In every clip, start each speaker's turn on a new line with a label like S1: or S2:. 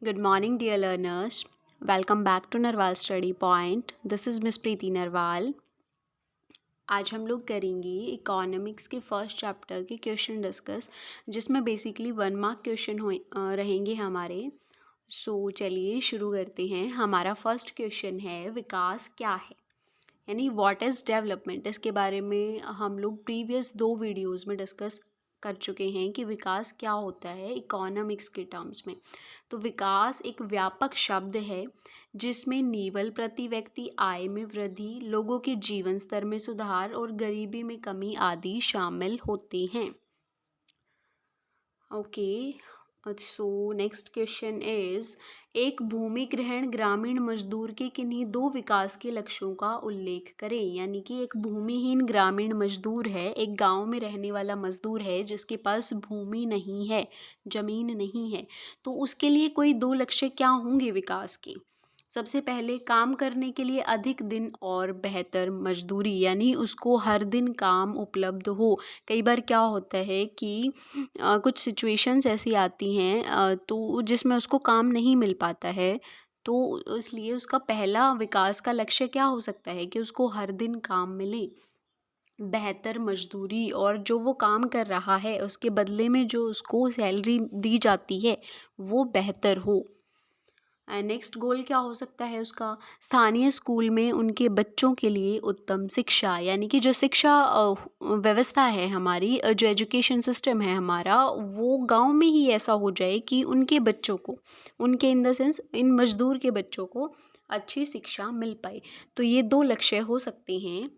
S1: Good morning, dear learners. Welcome back to Narwal Study Point. This is Miss Preeti Narwal. आज हम लोग करेंगे economics के first chapter के क्वेश्चन डिस्कस, जिसमें बेसिकली 1 मार्क क्वेश्चन रहेंगे हमारे। चलिए शुरू करते हैं। हमारा फर्स्ट क्वेश्चन है, विकास क्या है, यानी व्हाट इज़ डेवलपमेंट। इसके बारे में हम लोग प्रीवियस 2 वीडियोस में डिस्कस कर चुके हैं कि विकास क्या होता है इकोनॉमिक्स के टर्म्स में। तो विकास एक व्यापक शब्द है जिसमें निवल प्रति व्यक्ति आय में वृद्धि, लोगों के जीवन स्तर में सुधार और गरीबी में कमी आदि शामिल होते हैं। Okay, so next question is, एक भूमि ग्रहण ग्रामीण मजदूर के किन्हीं 2 विकास के लक्ष्यों का उल्लेख करें। यानी कि एक भूमिहीन ग्रामीण मजदूर है, एक गांव में रहने वाला मजदूर है जिसके पास भूमि नहीं है, जमीन नहीं है। तो उसके लिए कोई 2 लक्ष्य क्या होंगे विकास के। सबसे पहले, काम करने के लिए अधिक दिन और बेहतर मजदूरी, यानी उसको हर दिन काम उपलब्ध हो। कई बार क्या होता है कि कुछ सिचुएशंस ऐसी आती हैं तो जिसमें उसको काम नहीं मिल पाता है, तो इसलिए उसका पहला विकास का लक्ष्य क्या हो सकता है कि उसको हर दिन काम मिले, बेहतर मजदूरी, और जो वो काम कर रहा है उसके बदले में जो उसको सैलरी दी जाती है वो बेहतर हो। नेक्स्ट गोल क्या हो सकता है उसका, स्थानीय स्कूल में उनके बच्चों के लिए उत्तम शिक्षा, यानी कि जो शिक्षा व्यवस्था है हमारी, जो एजुकेशन सिस्टम है हमारा, वो गांव में ही ऐसा हो जाए कि उनके बच्चों को, उनके इन द सेंस इन मजदूर के बच्चों को अच्छी शिक्षा मिल पाए। तो ये 2 लक्ष्य हो सकते हैं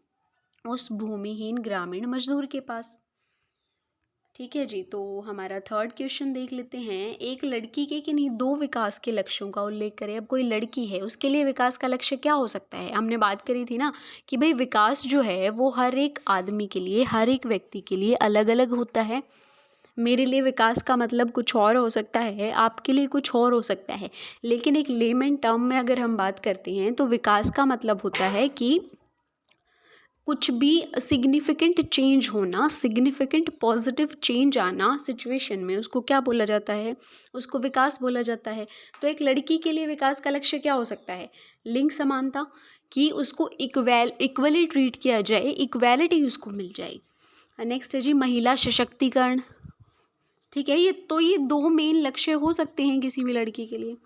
S1: उस भूमिहीन ग्रामीण मजदूर के पास। ठीक है जी, तो हमारा थर्ड क्वेश्चन देख लेते हैं। एक लड़की के किन्हीं 2 विकास के लक्ष्यों का उल्लेख करें। अब कोई लड़की है, उसके लिए विकास का लक्ष्य क्या हो सकता है। हमने बात करी थी ना कि भाई विकास जो है वो हर एक आदमी के लिए, हर एक व्यक्ति के लिए अलग अलग होता है। मेरे लिए विकास का मतलब कुछ और हो सकता है, आपके लिए कुछ और हो सकता है। लेकिन एक लेमन टर्म में अगर हम बात करते हैं तो विकास का मतलब होता है कि कुछ भी सिग्निफिकेंट चेंज होना, सिग्निफिकेंट पॉजिटिव चेंज आना सिचुएशन में, उसको क्या बोला जाता है, उसको विकास बोला जाता है। तो एक लड़की के लिए विकास का लक्ष्य क्या हो सकता है, लिंग समानता, कि उसको इक्वली ट्रीट किया जाए, इक्वालिटी उसको मिल जाए। नेक्स्ट है जी, महिला सशक्तिकरण। ठीक है, ये 2 मेन लक्ष्य हो सकते हैं किसी भी लड़की के लिए।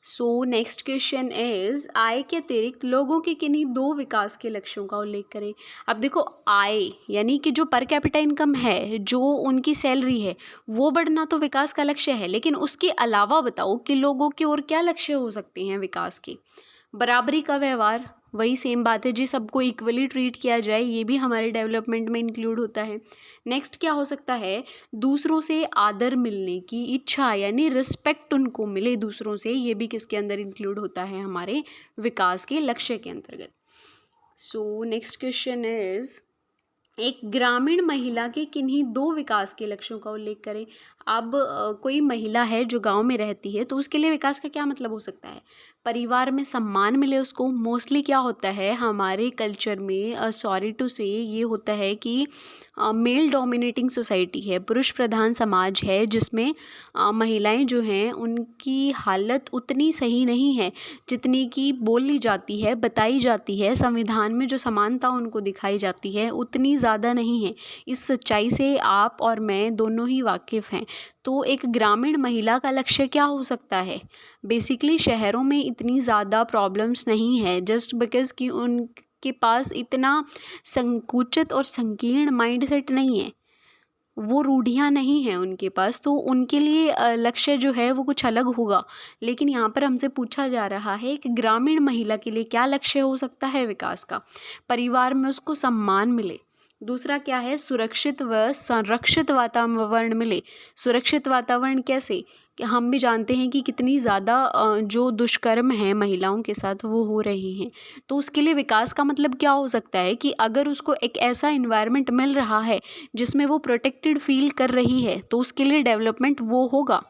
S1: सो नेक्स्ट क्वेश्चन इज, आय के अतिरिक्त लोगों के किन्हीं 2 विकास के लक्ष्यों का उल्लेख करें। अब देखो, आय यानी कि जो पर कैपिटा इनकम है, जो उनकी सैलरी है, वो बढ़ना तो विकास का लक्ष्य है। लेकिन उसके अलावा बताओ कि लोगों के और क्या लक्ष्य हो सकते हैं विकास के। बराबरी का व्यवहार, वही सेम बात है जी, सबको इक्वली ट्रीट किया जाए, ये भी हमारे डेवलपमेंट में इंक्लूड होता है। नेक्स्ट क्या हो सकता है, दूसरों से आदर मिलने की इच्छा, यानी रिस्पेक्ट उनको मिले दूसरों से, ये भी किसके अंदर इंक्लूड होता है, हमारे विकास के लक्ष्य के अंतर्गत। सो नेक्स्ट क्वेश्चन इज, एक ग्रामीण महिला के किन्हीं 2 विकास के लक्ष्यों का उल्लेख करें। अब कोई महिला है जो गांव में रहती है, तो उसके लिए विकास का क्या मतलब हो सकता है, परिवार में सम्मान मिले उसको। मोस्टली क्या होता है हमारे कल्चर में, सॉरी टू से, ये होता है कि मेल डोमिनेटिंग सोसाइटी है, पुरुष प्रधान समाज है, जिसमें महिलाएं जो हैं उनकी हालत उतनी सही नहीं है जितनी कि बोली जाती है, बताई जाती है, संविधान में जो समानता उनको दिखाई जाती है उतनी ज़्यादा नहीं है। इस सच्चाई से आप और मैं दोनों ही वाकिफ़ हैं। तो एक ग्रामीण महिला का लक्ष्य क्या हो सकता है, बेसिकली शहरों में इतनी ज़्यादा प्रॉब्लम्स नहीं है, जस्ट बिकॉज़ कि उनके पास इतना संकुचित और संकीर्ण माइंडसेट नहीं है, वो रूढ़ियाँ नहीं हैं उनके पास, तो उनके लिए लक्ष्य जो है वो कुछ अलग होगा। लेकिन यहाँ पर हमसे पूछा जा रहा है कि ग्रामीण महिला के लिए क्या लक्ष्य हो सकता है विकास का, परिवार में उसको सम्मान मिले। दूसरा क्या है, सुरक्षित व संरक्षित वातावरण मिले। सुरक्षित वातावरण कैसे, कि हम भी जानते हैं कि कितनी ज़्यादा जो दुष्कर्म हैं महिलाओं के साथ वो हो रहे हैं। तो उसके लिए विकास का मतलब क्या हो सकता है कि अगर उसको एक ऐसा इन्वायरमेंट मिल रहा है जिसमें वो प्रोटेक्टेड फील कर रही है, तो उसके लिए डेवलपमेंट वो होगा।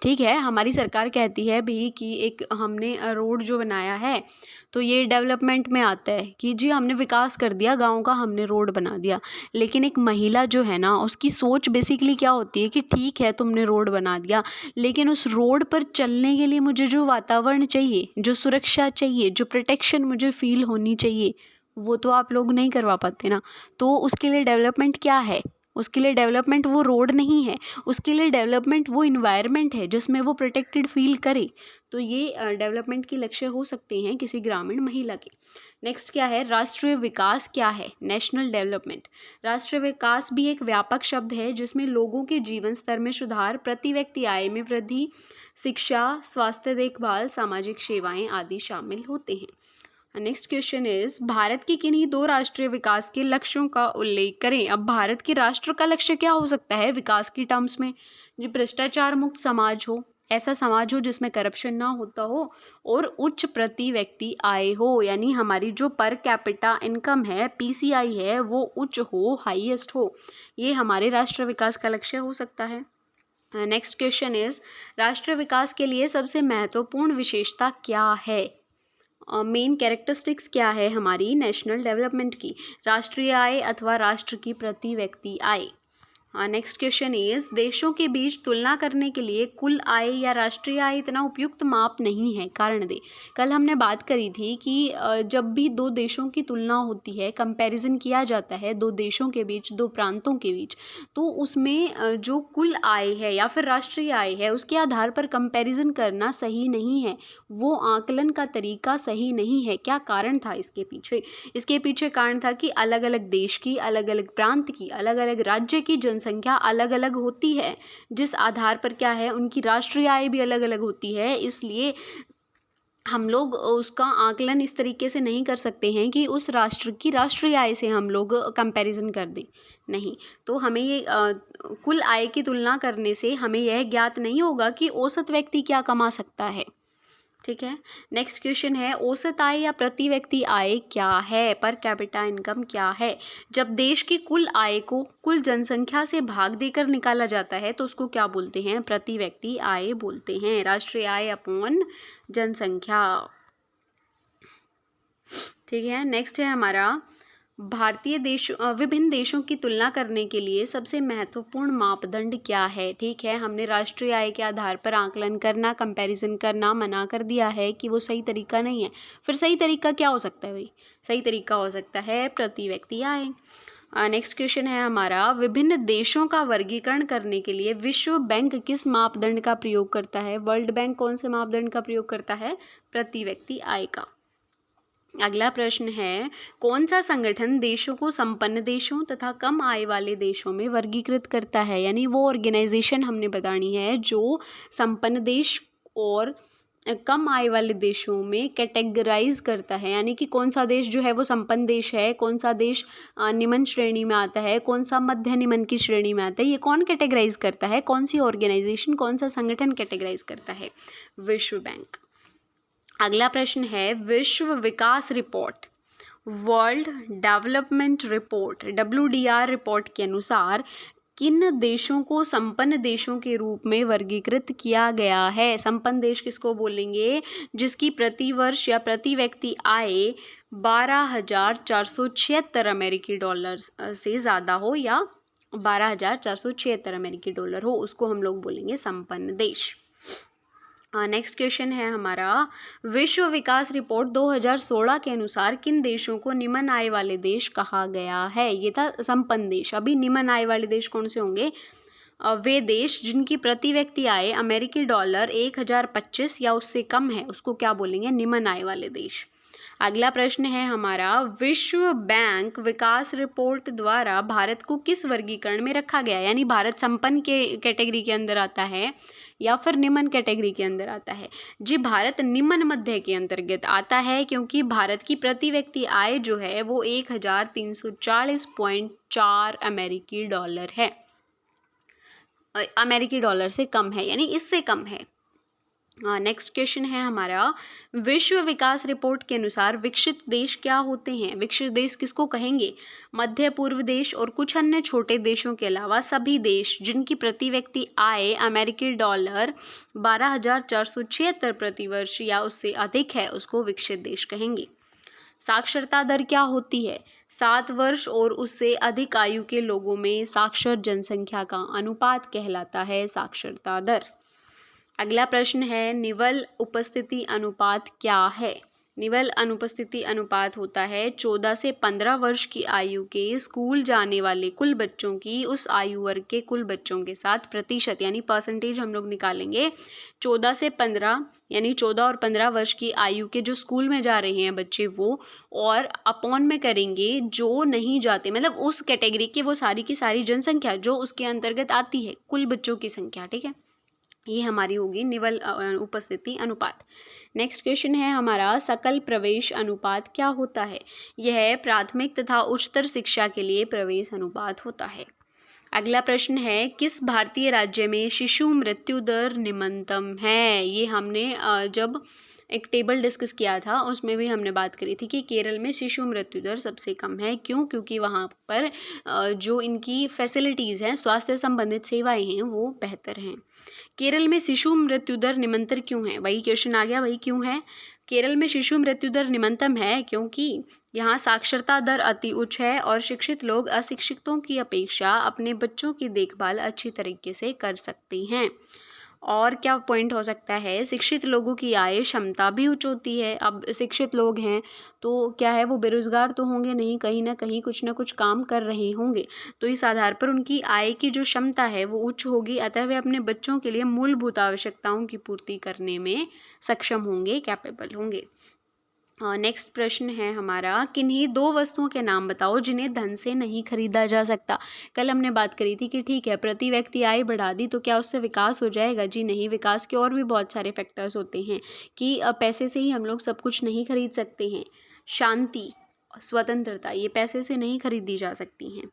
S1: ठीक है, हमारी सरकार कहती है भी कि एक हमने रोड जो बनाया है तो ये डेवलपमेंट में आता है कि जी हमने विकास कर दिया गाँव का, हमने रोड बना दिया। लेकिन एक महिला जो है ना, उसकी सोच बेसिकली क्या होती है कि ठीक है तुमने रोड बना दिया, लेकिन उस रोड पर चलने के लिए मुझे जो वातावरण चाहिए, जो सुरक्षा चाहिए, जो प्रोटेक्शन मुझे फ़ील होनी चाहिए, वो तो आप लोग नहीं करवा पाते ना। तो उसके लिए डेवलपमेंट क्या है? उसके लिए डेवलपमेंट वो रोड नहीं है, उसके लिए डेवलपमेंट वो इन्वायरमेंट है जिसमें वो प्रोटेक्टेड फील करे। तो ये डेवलपमेंट के लक्ष्य हो सकते हैं किसी ग्रामीण महिला के। नेक्स्ट क्या है? राष्ट्रीय विकास क्या है? National development. राष्ट्रीय विकास भी एक व्यापक शब्द है जिसमें लोगों के जीवन स्तर में सुधार, प्रति व्यक्ति आय में वृद्धि, शिक्षा, स्वास्थ्य देखभाल, सामाजिक सेवाएं आदि शामिल होते हैं। नेक्स्ट क्वेश्चन इज भारत के किन्हीं दो राष्ट्रीय विकास के लक्ष्यों का उल्लेख करें। अब भारत के राष्ट्र का लक्ष्य क्या हो सकता है विकास की टर्म्स में? जी भ्रष्टाचार मुक्त समाज हो, ऐसा समाज हो जिसमें करप्शन ना होता हो और उच्च प्रति व्यक्ति आय हो, यानी हमारी जो पर कैपिटा इनकम है, पीसीआई है, वो उच्च हो, हाईएस्ट हो। ये हमारे राष्ट्र विकास का लक्ष्य हो सकता है। नेक्स्ट क्वेश्चन इज राष्ट्र विकास के लिए सबसे महत्वपूर्ण विशेषता क्या है? मेन कैरेक्टरिस्टिक्स क्या है हमारी नेशनल डेवलपमेंट की? राष्ट्रीय आय अथवा राष्ट्र की प्रति व्यक्ति आय। नेक्स्ट क्वेश्चन इज देशों के बीच तुलना करने के लिए कुल आय या राष्ट्रीय आय इतना उपयुक्त माप नहीं है, कारण दे। कल हमने बात करी थी कि जब भी दो देशों की तुलना होती है, कंपैरिजन किया जाता है दो देशों के बीच, दो प्रांतों के बीच, तो उसमें जो कुल आय है या फिर राष्ट्रीय आय है उसके आधार पर कंपैरिजन करना सही नहीं है, वो आकलन का तरीका सही नहीं है। क्या कारण था इसके पीछे? इसके पीछे कारण था कि अलग अलग देश की, अलग अलग प्रांत की, अलग अलग राज्य की जनसंख्या अलग अलग होती है, जिस आधार पर क्या है उनकी राष्ट्रीय आय भी अलग अलग होती है। इसलिए हम लोग उसका आकलन इस तरीके से नहीं कर सकते हैं कि उस राष्ट्र की राष्ट्रीय आय से हम लोग कंपैरिजन कर दें, नहीं। तो हमें ये कुल आय की तुलना करने से हमें यह ज्ञात नहीं होगा कि औसत व्यक्ति क्या कमा सकता है। ठीक है, नेक्स्ट क्वेश्चन है औसत आय या प्रति व्यक्ति आय क्या है? पर कैपिटा इनकम क्या है? जब देश की कुल आय को कुल जनसंख्या से भाग देकर निकाला जाता है तो उसको क्या बोलते हैं? प्रति व्यक्ति आय बोलते हैं। राष्ट्रीय आय अपॉन जनसंख्या। ठीक है, नेक्स्ट है हमारा विभिन्न देशों की तुलना करने के लिए सबसे महत्वपूर्ण मापदंड क्या है? ठीक है, हमने राष्ट्रीय आय के आधार पर आकलन करना, कंपैरिजन करना मना कर दिया है कि वो सही तरीका नहीं है। फिर सही तरीका क्या हो सकता है भाई? सही तरीका हो सकता है प्रति व्यक्ति आय। नेक्स्ट क्वेश्चन है हमारा विभिन्न देशों का वर्गीकरण करने के लिए विश्व बैंक किस मापदंड का प्रयोग करता है? वर्ल्ड बैंक कौन से मापदंड का प्रयोग करता है? प्रति व्यक्ति आय का। अगला प्रश्न है कौन सा संगठन देशों को संपन्न देशों तथा कम आय वाले देशों में वर्गीकृत करता है? यानी वो ऑर्गेनाइजेशन हमने बतानी है जो संपन्न देश और कम आय वाले देशों में कैटेगराइज करता है, यानी कि कौन सा देश जो है वो संपन्न देश है, कौन सा देश निम्न श्रेणी में आता है, कौन सा मध्य निम्न की श्रेणी में आता है, ये कौन कैटेगराइज करता है? कौन सी ऑर्गेनाइजेशन, कौन सा संगठन कैटेगराइज करता है? विश्व बैंक। अगला प्रश्न है विश्व विकास रिपोर्ट, world development report, WDR report के अनुसार किन देशों को संपन्न देशों के रूप में वर्गीकृत किया गया है? संपन्न देश किसको बोलेंगे? जिसकी प्रति वर्ष या प्रति व्यक्ति आय 12,476 अमेरिकी डॉलर से ज़्यादा हो या 12,476 अमेरिकी डॉलर हो, उसको हम लोग बोलेंगे संपन्न देश। नेक्स्ट क्वेश्चन है हमारा विश्व विकास रिपोर्ट 2016 के अनुसार किन देशों को निम्न आय वाले देश कहा गया है? ये था संपन्न देश। अभी निम्न आय वाले देश कौन से होंगे? वे देश जिनकी प्रति व्यक्ति आय अमेरिकी डॉलर 1,025 या उससे कम है, उसको क्या बोलेंगे? निम्न आय वाले देश। अगला प्रश्न है हमारा विश्व बैंक विकास रिपोर्ट द्वारा भारत को किस वर्गीकरण में रखा गया? यानी भारत संपन्न के कैटेगरी के अंदर आता है या फिर निम्न कैटेगरी के अंदर आता है? जी भारत निम्न मध्य के अंतर्गत आता है, क्योंकि भारत की प्रति व्यक्ति आय जो है वो 1,340.4 अमेरिकी डॉलर है, अमेरिकी डॉलर से कम है, यानी इससे कम है। नेक्स्ट क्वेश्चन है हमारा, विश्व विकास रिपोर्ट के अनुसार विकसित देश क्या होते हैं? विकसित देश किसको कहेंगे? मध्य पूर्व देश और कुछ अन्य छोटे देशों के अलावा सभी देश जिनकी प्रति व्यक्ति आय अमेरिकी डॉलर 12,476 प्रति वर्ष या उससे अधिक है उसको विकसित देश कहेंगे। साक्षरता दर क्या होती है? 7 वर्ष और उससे अधिक आयु के लोगों में साक्षर जनसंख्या का अनुपात कहलाता है साक्षरता दर। अगला प्रश्न है, निवल उपस्थिति अनुपात क्या है? निवल अनुपस्थिति अनुपात होता है 14 से 15 वर्ष की आयु के स्कूल जाने वाले कुल बच्चों की उस आयु वर्ग के कुल बच्चों के साथ प्रतिशत यानी परसेंटेज हम लोग निकालेंगे। 14 से 15 यानी 14 और 15 वर्ष की आयु के जो स्कूल में जा रहे हैं बच्चे वो, और अपॉन में करेंगे जो नहीं जाते, मतलब उस कैटेगरी की वो सारी की सारी जनसंख्या जो उसके अंतर्गत आती है, कुल बच्चों की संख्या। ठीक है, ये हमारी होगी निवल उपस्थिति अनुपात। नेक्स्ट क्वेश्चन है हमारा, सकल प्रवेश अनुपात क्या होता है? यह प्राथमिक तथा उच्चतर शिक्षा के लिए प्रवेश अनुपात होता है। अगला प्रश्न है, किस भारतीय राज्य में शिशु मृत्यु दर निम्नतम है? ये हमने जब एक टेबल डिस्कस किया था उसमें भी हमने बात करी थी कि केरल में शिशु मृत्यु दर सबसे कम है। क्यों? क्योंकि वहाँ पर जो इनकी फैसिलिटीज़ हैं, स्वास्थ्य संबंधित सेवाएं हैं, वो बेहतर हैं। केरल में शिशु मृत्यु दर निम्नतर क्यों है? वही क्वेश्चन आ गया, वही क्यों है? केरल में शिशु मृत्यु दर निम्नतम है क्योंकि यहाँ साक्षरता दर अति उच्च है और शिक्षित लोग अशिक्षितों की अपेक्षा अपने बच्चों की देखभाल अच्छी तरीके से कर सकते हैं। और क्या पॉइंट हो सकता है, शिक्षित लोगों की आय क्षमता भी उच्च होती है। अब शिक्षित लोग हैं तो क्या है, वो बेरोजगार तो होंगे नहीं, कहीं ना कहीं कुछ ना कुछ काम कर रहे होंगे, तो इस आधार पर उनकी आय की जो क्षमता है वो उच्च होगी, अतः वे अपने बच्चों के लिए मूलभूत आवश्यकताओं की पूर्ति करने में सक्षम होंगे, कैपेबल होंगे। नेक्स्ट प्रश्न है हमारा, किन्हीं 2 वस्तुओं के नाम बताओ जिन्हें धन से नहीं खरीदा जा सकता। कल हमने बात करी थी कि ठीक है, प्रति व्यक्ति आय बढ़ा दी तो क्या उससे विकास हो जाएगा? जी नहीं, विकास के और भी बहुत सारे फैक्टर्स होते हैं कि पैसे से ही हम लोग सब कुछ नहीं खरीद सकते हैं। शांति, स्वतंत्रता, ये पैसे से नहीं खरीदी जा सकती हैं।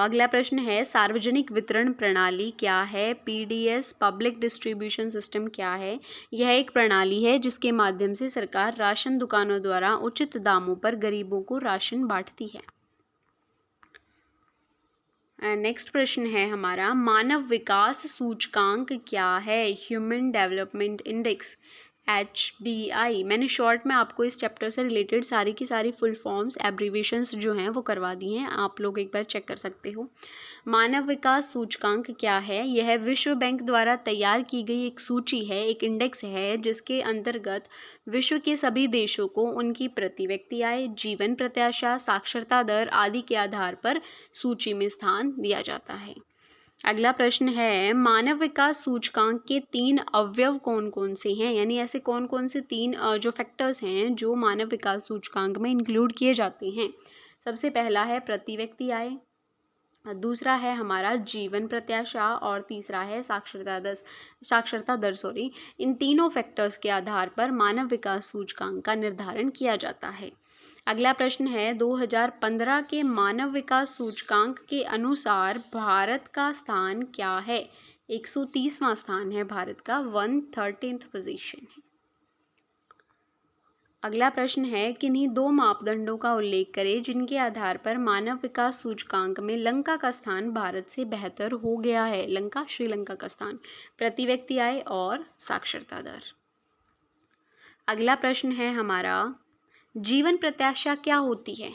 S1: अगला प्रश्न है, सार्वजनिक वितरण प्रणाली क्या है? पीडीएस, पब्लिक डिस्ट्रीब्यूशन सिस्टम क्या है? यह एक प्रणाली है जिसके माध्यम से सरकार राशन दुकानों द्वारा उचित दामों पर गरीबों को राशन बांटती है। नेक्स्ट प्रश्न है हमारा, मानव विकास सूचकांक क्या है? Human development index, HDI। मैंने शॉर्ट में आपको इस चैप्टर से रिलेटेड सारी की सारी फुल फॉर्म्स, एब्रीविएशंस जो हैं वो करवा दी हैं, आप लोग एक बार चेक कर सकते हो। मानव विकास सूचकांक क्या है? यह विश्व बैंक द्वारा तैयार की गई एक सूची है, एक इंडेक्स है जिसके अंतर्गत विश्व के सभी देशों को उनकी प्रति व्यक्ति आय, जीवन प्रत्याशा, साक्षरता दर आदि के आधार पर सूची में स्थान दिया जाता है। अगला प्रश्न है, मानव विकास सूचकांक के 3 अवयव कौन कौन से हैं? यानी ऐसे कौन कौन से 3 जो फैक्टर्स हैं जो मानव विकास सूचकांक में इंक्लूड किए जाते हैं। सबसे पहला है प्रति व्यक्ति आय, दूसरा है हमारा जीवन प्रत्याशा और तीसरा है साक्षरता दर। इन तीनों फैक्टर्स के आधार पर मानव विकास सूचकांक का निर्धारण किया जाता है। अगला प्रश्न है, 2015 के मानव विकास सूचकांक के अनुसार भारत का स्थान क्या है? 130वां स्थान है भारत का, 113th पोजीशन है। अगला प्रश्न है, किन्हीं 2 मापदंडों का उल्लेख करें जिनके आधार पर मानव विकास सूचकांक में लंका का स्थान भारत से बेहतर हो गया है। लंका, श्रीलंका का स्थान, प्रति व्यक्ति आय और साक्षरता दर। अगला प्रश्न है हमारा, जीवन प्रत्याशा क्या होती है?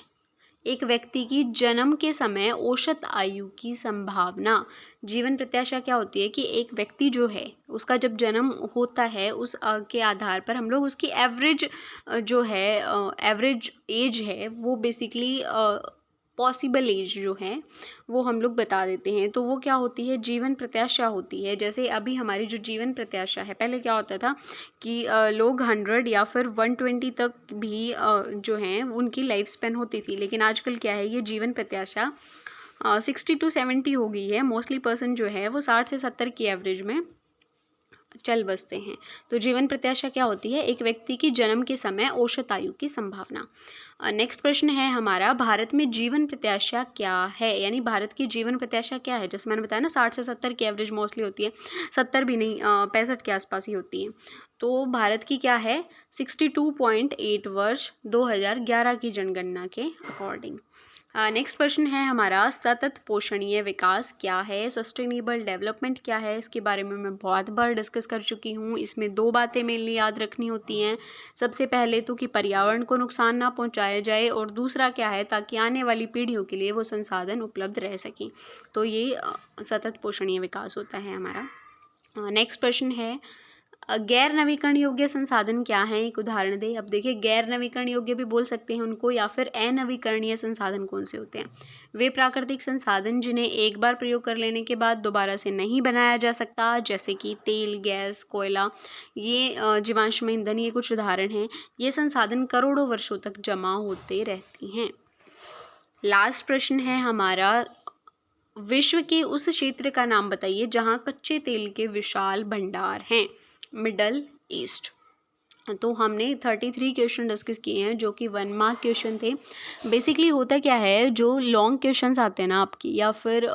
S1: एक व्यक्ति की जन्म के समय औसत आयु की संभावना। जीवन प्रत्याशा क्या होती है कि एक व्यक्ति जो है उसका जब जन्म होता है उस के आधार पर हम लोग उसकी एवरेज जो है एवरेज एज है वो बेसिकली पॉसिबल एज जो है वो हम लोग बता देते हैं, तो वो क्या होती है? जीवन प्रत्याशा होती है। जैसे अभी हमारी जो जीवन प्रत्याशा है, पहले क्या होता था कि लोग 100 या फिर 120 तक भी जो हैं उनकी लाइफ स्पेन होती थी, लेकिन आजकल क्या है, ये जीवन प्रत्याशा 60 to 70 हो गई है। मोस्टली पर्सन जो है वो 60 से 70 की एवरेज में चल बसते हैं। तो जीवन प्रत्याशा क्या होती है? एक व्यक्ति की जन्म के समय औसत आयु की संभावना। नेक्स्ट प्रश्न है हमारा, भारत में जीवन प्रत्याशा क्या है? यानी भारत की जीवन प्रत्याशा क्या है? जैसे मैंने बताया ना 60 से 70 की एवरेज मोस्टली होती है, 70 भी नहीं 65 के आसपास ही होती है। तो भारत की क्या है? 62.8 वर्ष 2011 की जनगणना के अकॉर्डिंग। नेक्स्ट प्रश्न है हमारा, सतत पोषणीय विकास क्या है? सस्टेनेबल डेवलपमेंट क्या है? इसके बारे में मैं बहुत बार डिस्कस कर चुकी हूँ। इसमें 2 बातें मेनली याद रखनी होती हैं। सबसे पहले तो कि पर्यावरण को नुकसान ना पहुँचाया जाए, और दूसरा क्या है, ताकि आने वाली पीढ़ियों के लिए वो संसाधन उपलब्ध रह सकें। तो ये सतत पोषणीय विकास होता है हमारा। नेक्स्ट प्रश्न है, गैर नवीकरण योग्य संसाधन क्या हैं? एक उदाहरण दें। अब देखिए, गैर नवीकरण योग्य भी बोल सकते हैं उनको, या फिर अनवीकरणीय संसाधन कौन से होते हैं? वे प्राकृतिक संसाधन जिन्हें एक बार प्रयोग कर लेने के बाद दोबारा से नहीं बनाया जा सकता, जैसे कि तेल, गैस, कोयला, ये जीवाश्म ईंधन, ये कुछ उदाहरण हैं। ये संसाधन करोड़ों वर्षों तक जमा होते रहते हैं। लास्ट प्रश्न है हमारा, विश्व के उस क्षेत्र का नाम बताइए जहाँ कच्चे तेल के विशाल भंडार हैं। Middle east. तो हमने 33 क्वेश्चन डिस्कस किए हैं जो कि 1 मार्क क्वेश्चन थे। बेसिकली होता क्या है, जो लॉन्ग क्वेश्चंस आते हैं ना आपकी, या फिर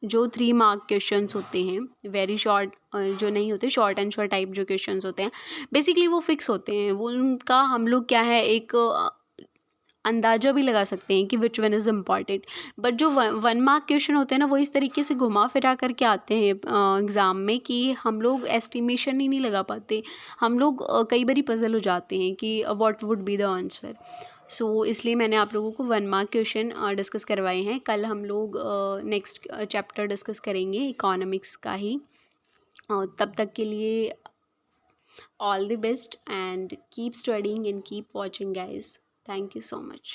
S1: जो 3 मार्क क्वेश्चंस होते हैं, वेरी शॉर्ट जो नहीं होते, शॉर्ट एंसर टाइप जो क्वेश्चंस होते हैं, बेसिकली वो फिक्स होते हैं। वो उनका हम लोग क्या है, एक अंदाज़ा भी लगा सकते हैं कि which one is important. But जो 1 मार्क क्वेश्चन होते हैं ना, वो इस तरीके से घुमा फिरा करके आते हैं एग्ज़ाम में, कि हम लोग एस्टिमेशन ही नहीं लगा पाते। हम लोग कई बारी पज़ल हो जाते हैं कि what would be the answer. So इसलिए मैंने आप लोगों को 1 मार्क क्वेश्चन डिस्कस करवाए हैं। कल हम लोग नेक्स्ट चैप्टर डिस्कस करेंगे इकोनॉमिक्स का ही। तब तक के लिए all the best and keep studying and keep watching guys. Thank you so much.